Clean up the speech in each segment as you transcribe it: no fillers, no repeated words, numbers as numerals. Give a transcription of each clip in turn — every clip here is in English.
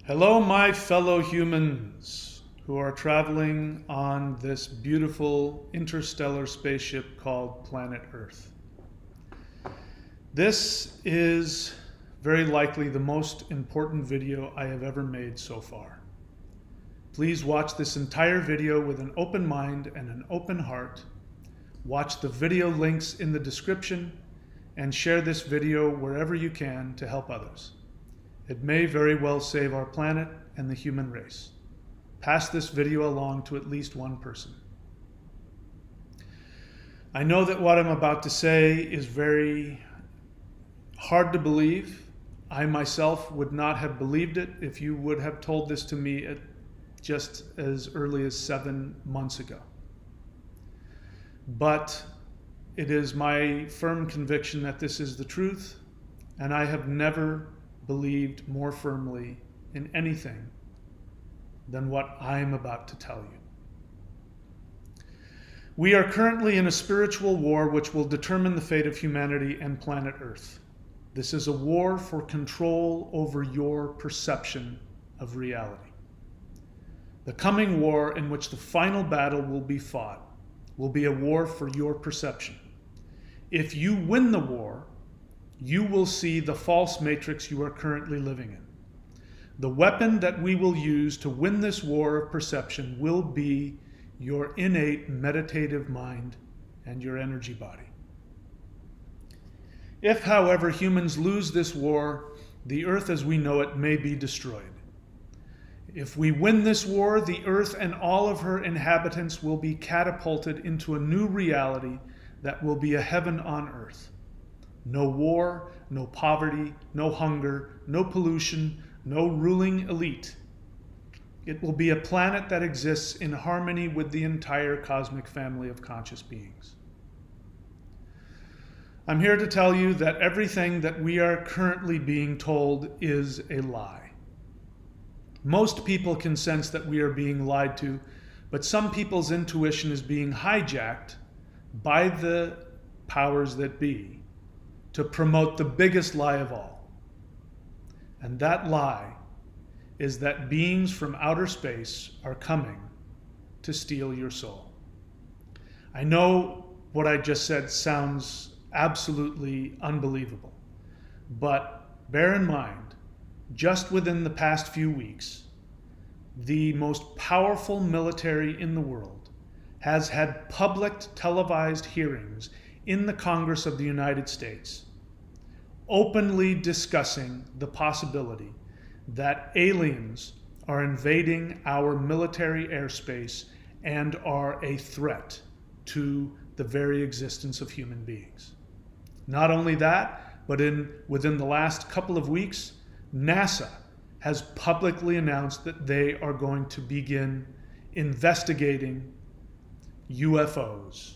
Hello, my fellow humans who are traveling on this beautiful interstellar spaceship called planet Earth. This is very likely the most important video I have ever made so far. Please watch this entire video with an open mind and an open heart. Watch the video links in the description and share this video wherever you can to help others. It may very well save our planet and the human race. Pass this video along to at least one person. I know that what I'm about to say is very hard to believe. I myself would not have believed it if you would have told this to me at just as early as 7 months ago. But it is my firm conviction that this is the truth, and I have never believed more firmly in anything than what I'm about to tell you. We are currently in a spiritual war which will determine the fate of humanity and planet Earth. This is a war for control over your perception of reality. The coming war, in which the final battle will be fought, will be a war for your perception. If you win the war, you will see the false matrix you are currently living in. The weapon that we will use to win this war of perception will be your innate meditative mind and your energy body. If, however, humans lose this war, the Earth as we know it may be destroyed. If we win this war, the Earth and all of her inhabitants will be catapulted into a new reality that will be a heaven on earth. No war, no poverty, no hunger, no pollution, no ruling elite. It will be a planet that exists in harmony with the entire cosmic family of conscious beings. I'm here to tell you that everything that we are currently being told is a lie. Most people can sense that we are being lied to, but some people's intuition is being hijacked by the powers that be to promote the biggest lie of all. And that lie is that beings from outer space are coming to steal your soul. I know what I just said sounds absolutely unbelievable, but bear in mind, just within the past few weeks, the most powerful military in the world has had public televised hearings in the Congress of the United States, openly discussing the possibility that aliens are invading our military airspace and are a threat to the very existence of human beings. Not only that, but within the last couple of weeks, NASA has publicly announced that they are going to begin investigating UFOs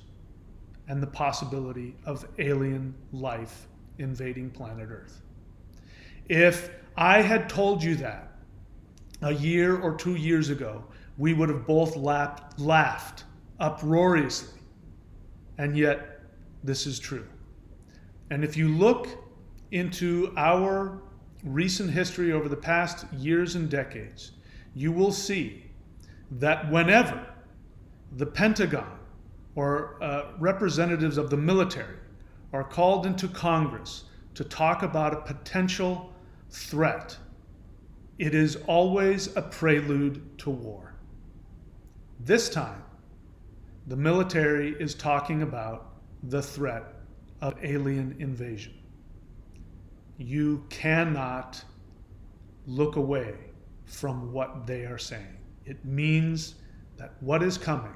and the possibility of alien life invading planet Earth. If I had told you that a year or 2 years ago, we would have both laughed uproariously. And yet, this is true. And if you look into our recent history over the past years and decades, you will see that whenever the Pentagon or representatives of the military are called into Congress to talk about a potential threat, it is always a prelude to war. This time, the military is talking about the threat of alien invasion. You cannot look away from what they are saying. It means that what is coming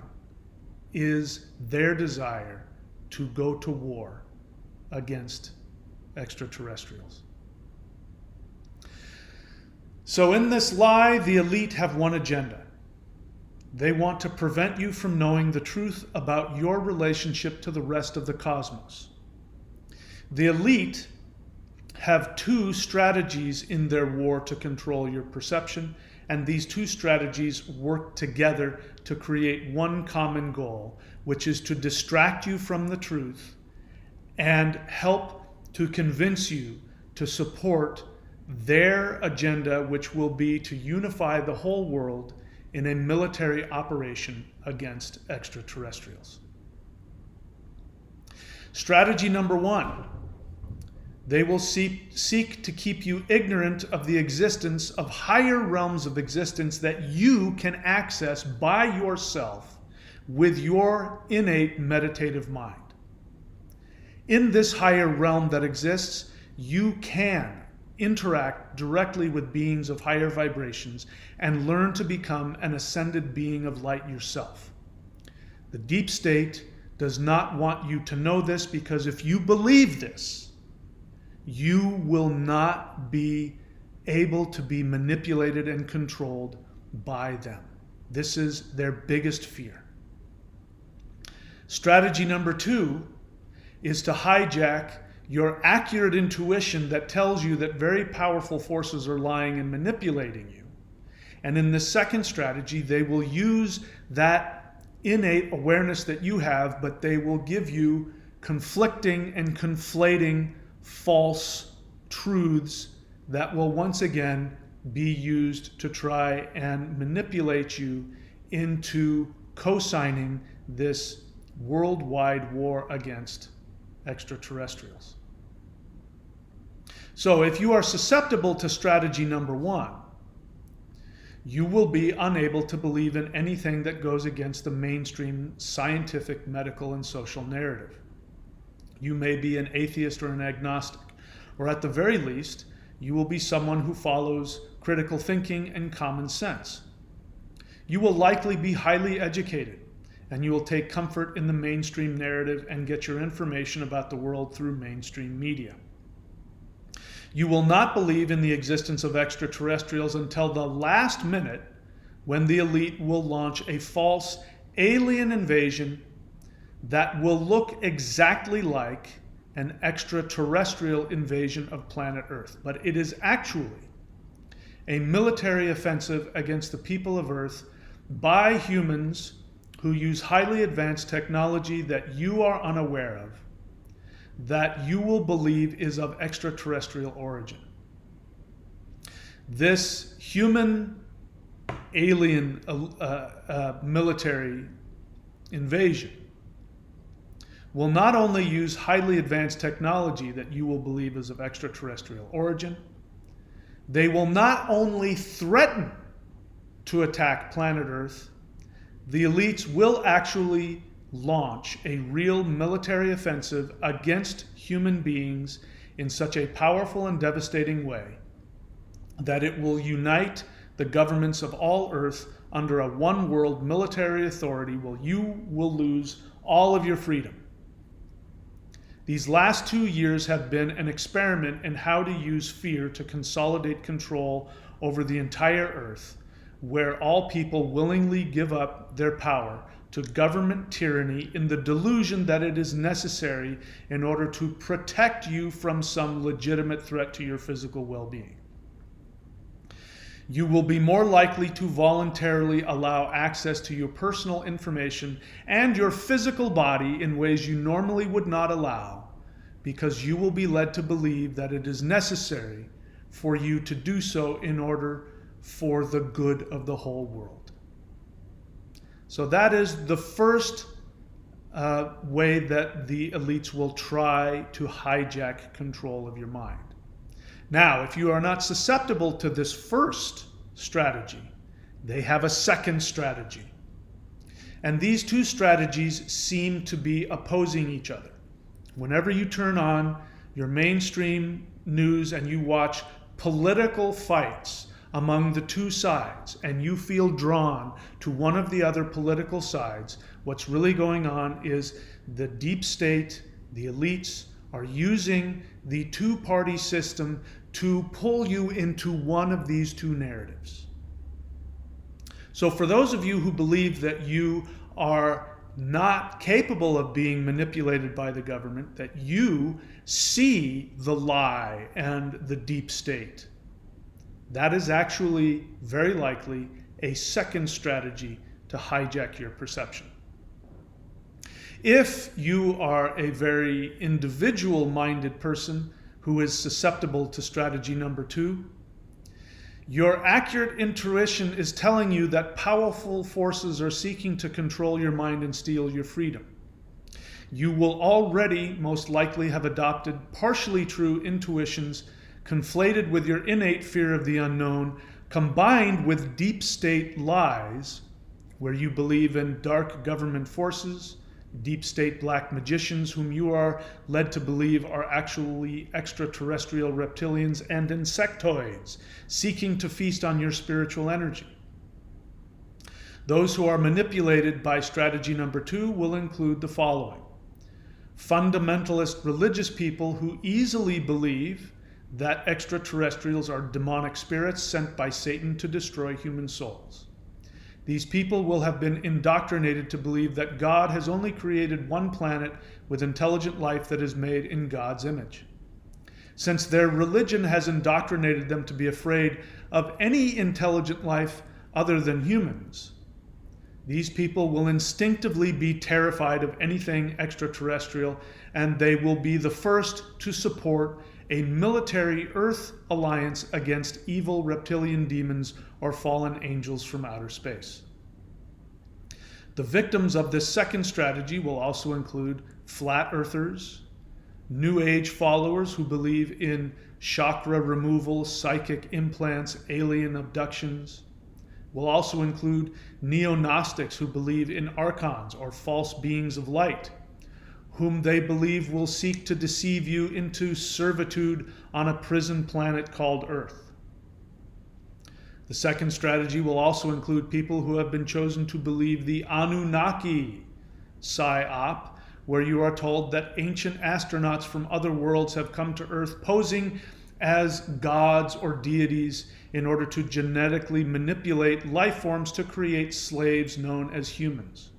is their desire to go to war against extraterrestrials. So in this lie, the elite have one agenda. They want to prevent you from knowing the truth about your relationship to the rest of the cosmos. The elite have two strategies in their war to control your perception, and these two strategies work together to create one common goal, which is to distract you from the truth and help to convince you to support their agenda, which will be to unify the whole world in a military operation against extraterrestrials. Strategy number 1. They will seek to keep you ignorant of the existence of higher realms of existence that you can access by yourself with your innate meditative mind. In this higher realm that exists, you can interact directly with beings of higher vibrations and learn to become an ascended being of light yourself. The deep state does not want you to know this, because if you believe this, you will not be able to be manipulated and controlled by them. This is their biggest fear. Strategy number 2 is to hijack your accurate intuition that tells you that very powerful forces are lying and manipulating you. And in the second strategy, they will use that innate awareness that you have, but they will give you conflicting and conflating false truths that will once again be used to try and manipulate you into co-signing this worldwide war against extraterrestrials. So if you are susceptible to strategy number 1, you will be unable to believe in anything that goes against the mainstream scientific, medical, and social narrative. You may be an atheist or an agnostic, or at the very least, you will be someone who follows critical thinking and common sense. You will likely be highly educated, and you will take comfort in the mainstream narrative and get your information about the world through mainstream media. You will not believe in the existence of extraterrestrials until the last minute, when the elite will launch a false alien invasion that will look exactly like an extraterrestrial invasion of planet Earth. But it is actually a military offensive against the people of Earth by humans who use highly advanced technology that you are unaware of, that you will believe is of extraterrestrial origin. This human alien military invasion will not only use highly advanced technology that you will believe is of extraterrestrial origin, they will not only threaten to attack planet Earth, the elites will actually launch a real military offensive against human beings in such a powerful and devastating way that it will unite the governments of all Earth under a one world military authority, while you will lose all of your freedom. These last 2 years have been an experiment in how to use fear to consolidate control over the entire Earth, where all people willingly give up their power to government tyranny in the delusion that it is necessary in order to protect you from some legitimate threat to your physical well-being. You will be more likely to voluntarily allow access to your personal information and your physical body in ways you normally would not allow, because you will be led to believe that it is necessary for you to do so in order for the good of the whole world. So that is the first way that the elites will try to hijack control of your mind. Now, if you are not susceptible to this first strategy, they have a second strategy. And these two strategies seem to be opposing each other. Whenever you turn on your mainstream news and you watch political fights among the two sides, and you feel drawn to one of the other political sides, what's really going on is the deep state, the elites, are using the two-party system to pull you into one of these two narratives. So for those of you who believe that you are not capable of being manipulated by the government, that you see the lie and the deep state, that is actually very likely a second strategy to hijack your perception. If you are a very individual-minded person who is susceptible to strategy number 2. Your accurate intuition is telling you that powerful forces are seeking to control your mind and steal your freedom. You will already most likely have adopted partially true intuitions conflated with your innate fear of the unknown, combined with deep state lies, where you believe in dark government forces, deep state black magicians whom you are led to believe are actually extraterrestrial reptilians and insectoids seeking to feast on your spiritual energy. Those who are manipulated by strategy number 2 will include the following: fundamentalist religious people who easily believe that extraterrestrials are demonic spirits sent by Satan to destroy human souls. These people will have been indoctrinated to believe that God has only created one planet with intelligent life that is made in God's image. Since their religion has indoctrinated them to be afraid of any intelligent life other than humans, these people will instinctively be terrified of anything extraterrestrial, and they will be the first to support a military Earth alliance against evil reptilian demons or fallen angels from outer space. The victims of this second strategy will also include flat earthers, New Age followers who believe in chakra removal, psychic implants, alien abductions. Will also include neo-Gnostics who believe in archons or false beings of light, whom they believe will seek to deceive you into servitude on a prison planet called Earth. The second strategy will also include people who have been chosen to believe the Anunnaki psyop, where you are told that ancient astronauts from other worlds have come to Earth posing as gods or deities in order to genetically manipulate life forms to create slaves known as humans.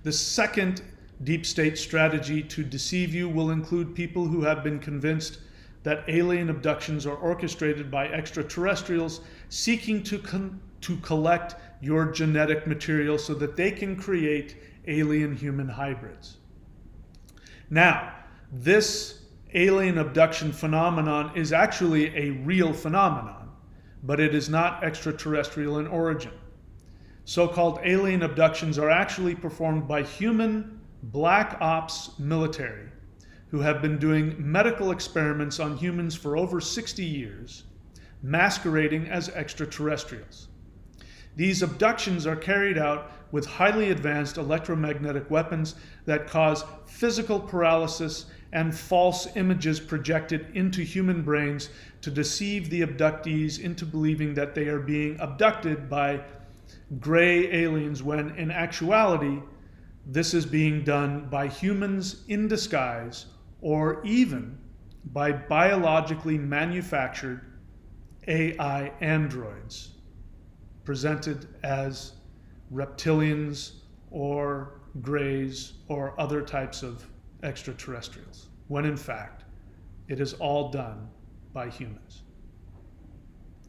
The second deep state strategy to deceive you will include people who have been convinced that alien abductions are orchestrated by extraterrestrials seeking to collect your genetic material so that they can create alien-human hybrids. Now, this alien abduction phenomenon is actually a real phenomenon, but it is not extraterrestrial in origin. So-called alien abductions are actually performed by human black ops military who have been doing medical experiments on humans for over 60 years, masquerading as extraterrestrials. These abductions are carried out with highly advanced electromagnetic weapons that cause physical paralysis and false images projected into human brains to deceive the abductees into believing that they are being abducted by gray aliens, when in actuality, this is being done by humans in disguise or even by biologically manufactured AI androids presented as reptilians or greys or other types of extraterrestrials, when in fact it is all done by humans.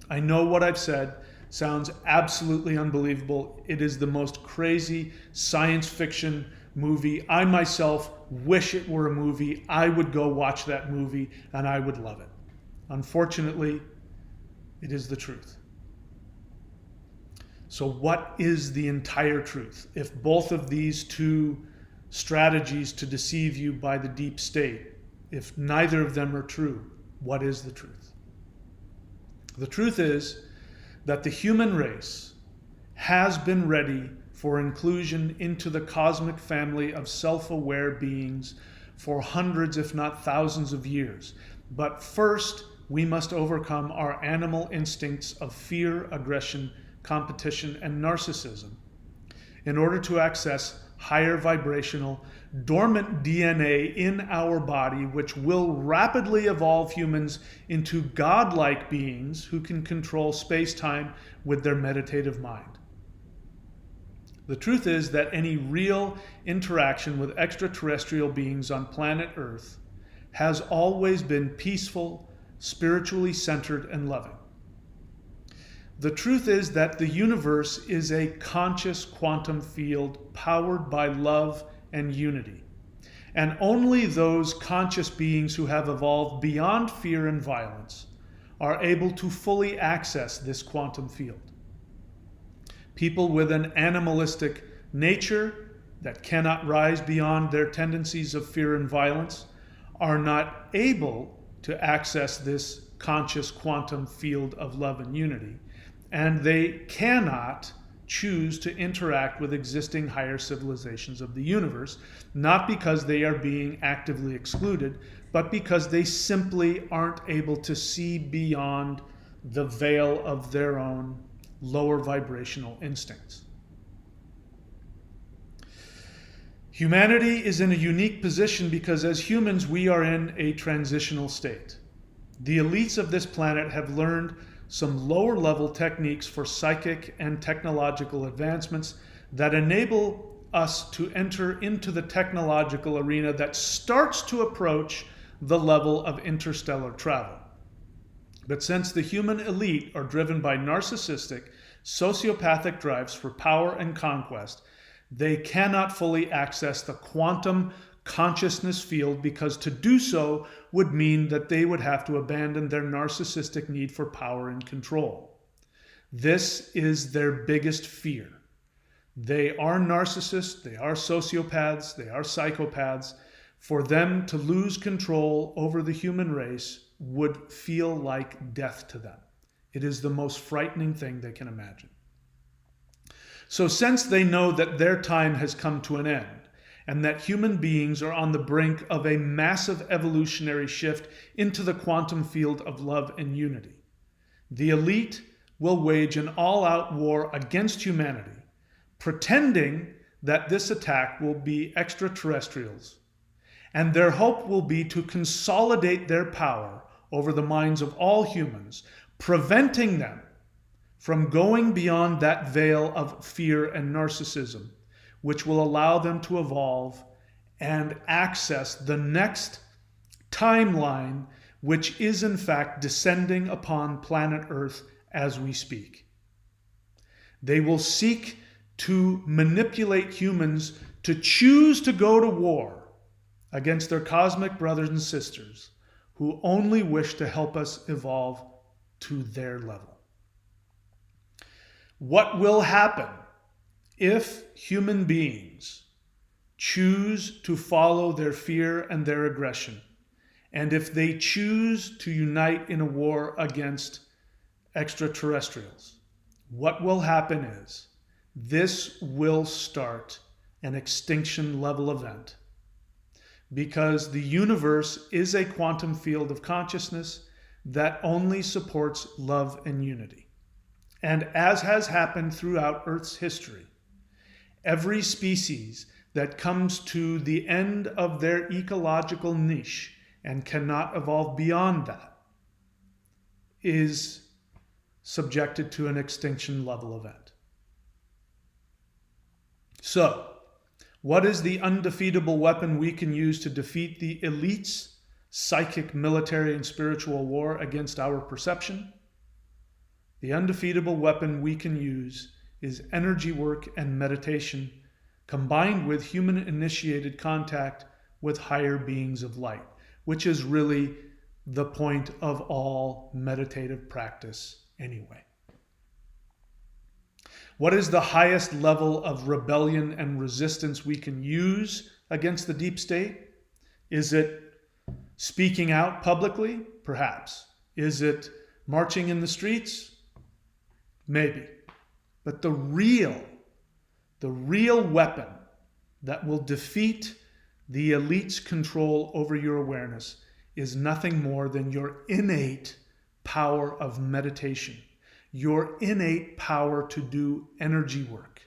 I know what I've said sounds absolutely unbelievable. It is the most crazy science fiction movie. I myself wish it were a movie. I would go watch that movie and I would love it. Unfortunately, it is the truth. So what is the entire truth? If both of these two strategies to deceive you by the deep state, if neither of them are true, what is the truth? The truth is that the human race has been ready for inclusion into the cosmic family of self-aware beings for hundreds, if not thousands of years. But first, we must overcome our animal instincts of fear, aggression, competition, and narcissism in order to access higher vibrational, dormant DNA in our body, which will rapidly evolve humans into godlike beings who can control space-time with their meditative mind. The truth is that any real interaction with extraterrestrial beings on planet Earth has always been peaceful, spiritually centered, and loving. The truth is that the universe is a conscious quantum field powered by love and unity. And only those conscious beings who have evolved beyond fear and violence are able to fully access this quantum field. People with an animalistic nature that cannot rise beyond their tendencies of fear and violence are not able to access this conscious quantum field of love and unity, and they cannot choose to interact with existing higher civilizations of the universe, not because they are being actively excluded, but because they simply aren't able to see beyond the veil of their own lower vibrational instincts. Humanity is in a unique position because as humans we are in a transitional state. The elites of this planet have learned some lower level techniques for psychic and technological advancements that enable us to enter into the technological arena that starts to approach the level of interstellar travel. But since the human elite are driven by narcissistic, sociopathic drives for power and conquest, they cannot fully access the quantum consciousness field because to do so would mean that they would have to abandon their narcissistic need for power and control. This is their biggest fear. They are narcissists, they are sociopaths, they are psychopaths. For them to lose control over the human race would feel like death to them. It is the most frightening thing they can imagine. So since they know that their time has come to an end, and that human beings are on the brink of a massive evolutionary shift into the quantum field of love and unity, the elite will wage an all-out war against humanity, pretending that this attack will be extraterrestrials, and their hope will be to consolidate their power over the minds of all humans, preventing them from going beyond that veil of fear and narcissism, which will allow them to evolve and access the next timeline, which is in fact descending upon planet Earth as we speak. They will seek to manipulate humans to choose to go to war against their cosmic brothers and sisters who only wish to help us evolve to their level. What will happen if human beings choose to follow their fear and their aggression, and if they choose to unite in a war against extraterrestrials? What will happen is this will start an extinction level event, because the universe is a quantum field of consciousness that only supports love and unity. And as has happened throughout Earth's history, every species that comes to the end of their ecological niche and cannot evolve beyond that is subjected to an extinction level event. So, what is the undefeatable weapon we can use to defeat the elite's psychic, military, and spiritual war against our perception? The undefeatable weapon we can use is energy work and meditation, combined with human-initiated contact with higher beings of light, which is really the point of all meditative practice anyway. What is the highest level of rebellion and resistance we can use against the deep state? Is it speaking out publicly? Perhaps. Is it marching in the streets? Maybe. But the real weapon that will defeat the elite's control over your awareness is nothing more than your innate power of meditation, your innate power to do energy work.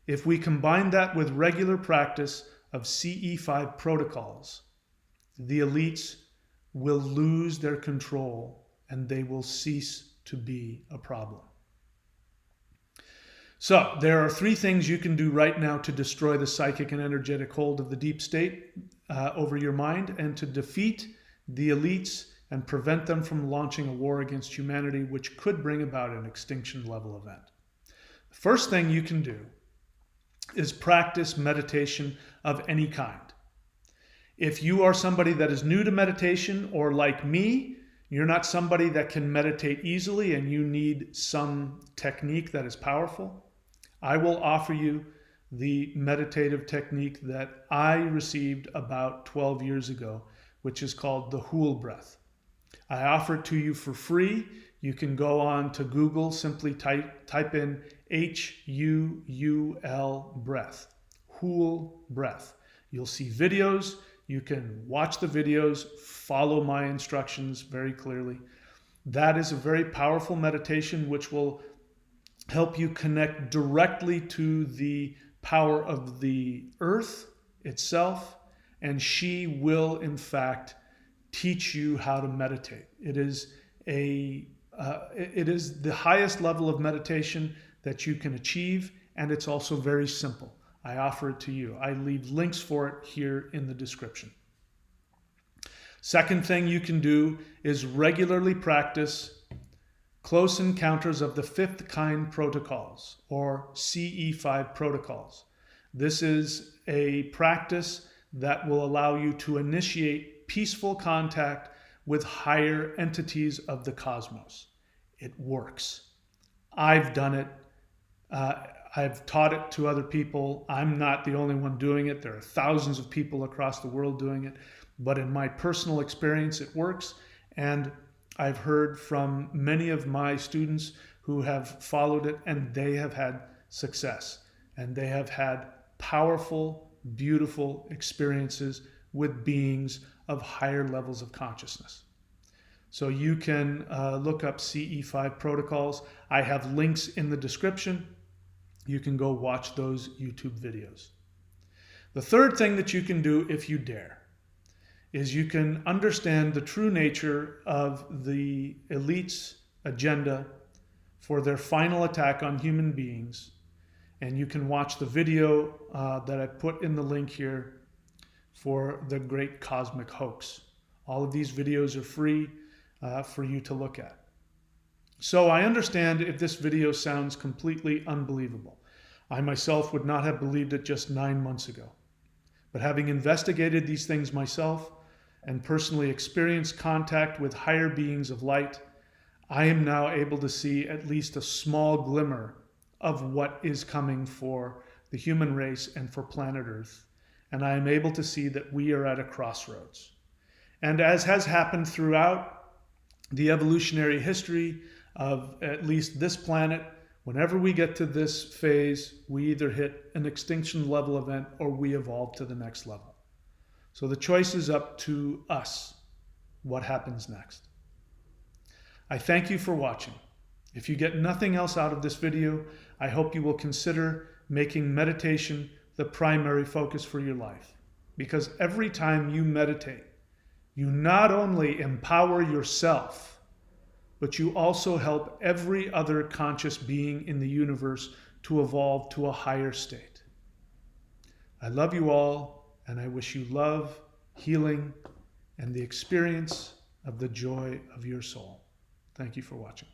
If we combine that with regular practice of CE5 protocols, the elites will lose their control and they will cease to be a problem. So, there are 3 things you can do right now to destroy the psychic and energetic hold of the deep state over your mind and to defeat the elites and prevent them from launching a war against humanity, which could bring about an extinction level event. The first thing you can do is practice meditation of any kind. If you are somebody that is new to meditation, or like me, you're not somebody that can meditate easily and you need some technique that is powerful, I will offer you the meditative technique that I received about 12 years ago, which is called the HUUL breath. I offer it to you for free. You can go on to Google, simply type in HUUL breath, HUUL breath. You'll see videos. You can watch the videos, follow my instructions very clearly. That is a very powerful meditation which will help you connect directly to the power of the earth itself, and she will in fact teach you how to meditate. It is the highest level of meditation that you can achieve, and it's also very simple. I offer it to you. I leave links for it here in the description. Second thing you can do is regularly practice Close Encounters of the Fifth Kind Protocols, or CE5 Protocols. This is a practice that will allow you to initiate peaceful contact with higher entities of the cosmos. It works. I've done it. I've taught it to other people. I'm not the only one doing it. There are thousands of people across the world doing it. But in my personal experience, it works. And I've heard from many of my students who have followed it, and they have had success. And they have had powerful, beautiful experiences with beings of higher levels of consciousness. So you can look up CE5 Protocols. I have links in the description. You can go watch those YouTube videos. The third thing that you can do, if you dare, is you can understand the true nature of the elite's agenda for their final attack on human beings. And you can watch the video that I put in the link here for the Great Cosmic Hoax. All of these videos are free for you to look at. So I understand if this video sounds completely unbelievable. I myself would not have believed it just 9 months ago. But having investigated these things myself and personally experienced contact with higher beings of light, I am now able to see at least a small glimmer of what is coming for the human race and for planet Earth. And I am able to see that we are at a crossroads. And as has happened throughout the evolutionary history of at least this planet, whenever we get to this phase, we either hit an extinction level event or we evolve to the next level. So the choice is up to us, what happens next. I thank you for watching. If you get nothing else out of this video, I hope you will consider making meditation the primary focus for your life. Because every time you meditate, you not only empower yourself, but you also help every other conscious being in the universe to evolve to a higher state. I love you all, and I wish you love, healing, and the experience of the joy of your soul. Thank you for watching.